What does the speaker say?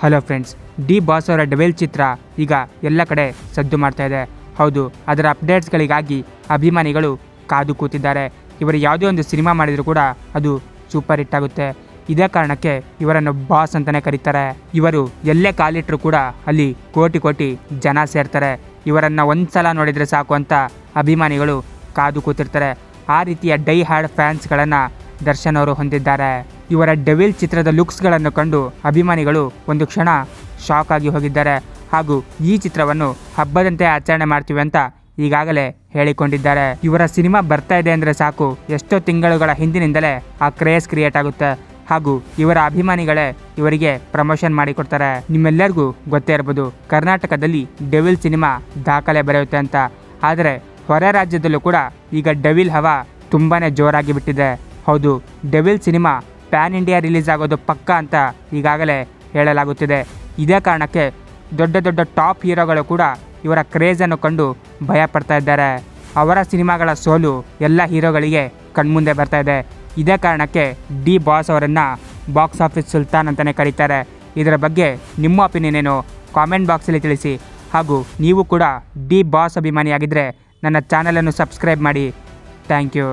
Hello friends, D boss ಅವರ devil ಚಿತ್ರ ಈಗ ಎಲ್ಲ ಕಡೆ ಸದ್ದು ಮಾಡ್ತಾ ಇದೆ. ಹೌದು, ಅದರ ಅಪ್ಡೇಟ್ಸ್ಗಳಿಗಾಗಿ ಅಭಿಮಾನಿಗಳು ಕಾದು ಕೂತಿದ್ದಾರೆ. ಇವರು ಯಾವುದೇ ಒಂದು ಸಿನಿಮಾ ಮಾಡಿದರೂ ಕೂಡ ಅದು ಸೂಪರ್ ಹಿಟ್ ಆಗುತ್ತೆ. ಇದೇ ಕಾರಣಕ್ಕೆ ಇವರನ್ನು ಬಾಸ್ ಅಂತಲೇ ಕರೀತಾರೆ. ಇವರು ಎಲ್ಲೇ ಕಾಲಿಟ್ಟರು ಕೂಡ ಅಲ್ಲಿ ಕೋಟಿ ಕೋಟಿ ಜನ ಸೇರ್ತಾರೆ. ಇವರನ್ನು ಒಂದ್ಸಲ ನೋಡಿದರೆ ಸಾಕು ಅಂತ ಅಭಿಮಾನಿಗಳು ಕಾದು ಕೂತಿರ್ತಾರೆ. ಆ ರೀತಿಯ ಡೈ ಹಾರ್ಡ್ ಫ್ಯಾನ್ಸ್ಗಳನ್ನು ದರ್ಶನ್ ಅವರು ಹೊಂದಿದ್ದಾರೆ. ಇವರ ಡೆವಿಲ್ ಚಿತ್ರದ ಲುಕ್ಸ್ಗಳನ್ನು ಕಂಡು ಅಭಿಮಾನಿಗಳು ಒಂದು ಕ್ಷಣ ಶಾಕ್ ಆಗಿ ಹೋಗಿದ್ದಾರೆ. ಹಾಗೂ ಈ ಚಿತ್ರವನ್ನು ಹಬ್ಬದಂತೆ ಆಚರಣೆ ಮಾಡ್ತೀವಿ ಅಂತ ಈಗಾಗಲೇ ಹೇಳಿಕೊಂಡಿದ್ದಾರೆ. ಇವರ ಸಿನಿಮಾ ಬರ್ತಾ ಇದೆ ಅಂದರೆ ಸಾಕು, ಎಷ್ಟೋ ತಿಂಗಳುಗಳ ಹಿಂದಿನಿಂದಲೇ ಆ ಕ್ರೇಜ್ ಕ್ರಿಯೇಟ್ ಆಗುತ್ತೆ. ಹಾಗೂ ಇವರ ಅಭಿಮಾನಿಗಳೇ ಇವರಿಗೆ ಪ್ರಮೋಷನ್ ಮಾಡಿಕೊಡ್ತಾರೆ. ನಿಮ್ಮೆಲ್ಲರಿಗೂ ಗೊತ್ತೇ ಇರ್ಬೋದು, ಕರ್ನಾಟಕದಲ್ಲಿ ಡೆವಿಲ್ ಸಿನಿಮಾ ದಾಖಲೆ ಬರೆಯುತ್ತೆ ಅಂತ. ಆದರೆ ಹೊರ ರಾಜ್ಯದಲ್ಲೂ ಕೂಡ ಈಗ ಡೆವಿಲ್ ಹವಾ ತುಂಬಾ ಜೋರಾಗಿ ಬಿಟ್ಟಿದೆ. ಹೌದು, devil cinema PAN India release ಆಗೋದು ಪಕ್ಕಾ ಅಂತ ಈಗಾಗಲೇ ಹೇಳಲಾಗುತ್ತಿದೆ. ಇದೇ ಕಾರಣಕ್ಕೆ ದೊಡ್ಡ ದೊಡ್ಡ ಟಾಪ್ ಹೀರೋಗಳು ಕೂಡ ಇವರ ಕ್ರೇಜನ್ನು ಕಂಡು ಭಯ ಪಡ್ತಾ ಇದ್ದಾರೆ. ಅವರ ಸಿನಿಮಾಗಳ ಸೋಲು ಎಲ್ಲ ಹೀರೋಗಳಿಗೆ ಕಣ್ಮುಂದೆ ಬರ್ತಾ ಇದೆ. ಇದೇ ಕಾರಣಕ್ಕೆ ಡಿ ಬಾಸ್ ಅವರನ್ನು ಬಾಕ್ಸ್ ಆಫೀಸ್ ಸುಲ್ತಾನ್ ಅಂತಲೇ ಕರೀತಾರೆ. ಇದರ ಬಗ್ಗೆ ನಿಮ್ಮ ಒಪಿನಿಯನ್ ಏನು ಕಾಮೆಂಟ್ ಬಾಕ್ಸಲ್ಲಿ ತಿಳಿಸಿ. ಹಾಗೂ ನೀವು ಕೂಡ ಡಿ ಬಾಸ್ ಅಭಿಮಾನಿಯಾಗಿದ್ದರೆ ನನ್ನ ಚಾನಲನ್ನು ಸಬ್ಸ್ಕ್ರೈಬ್ ಮಾಡಿ. Thank you.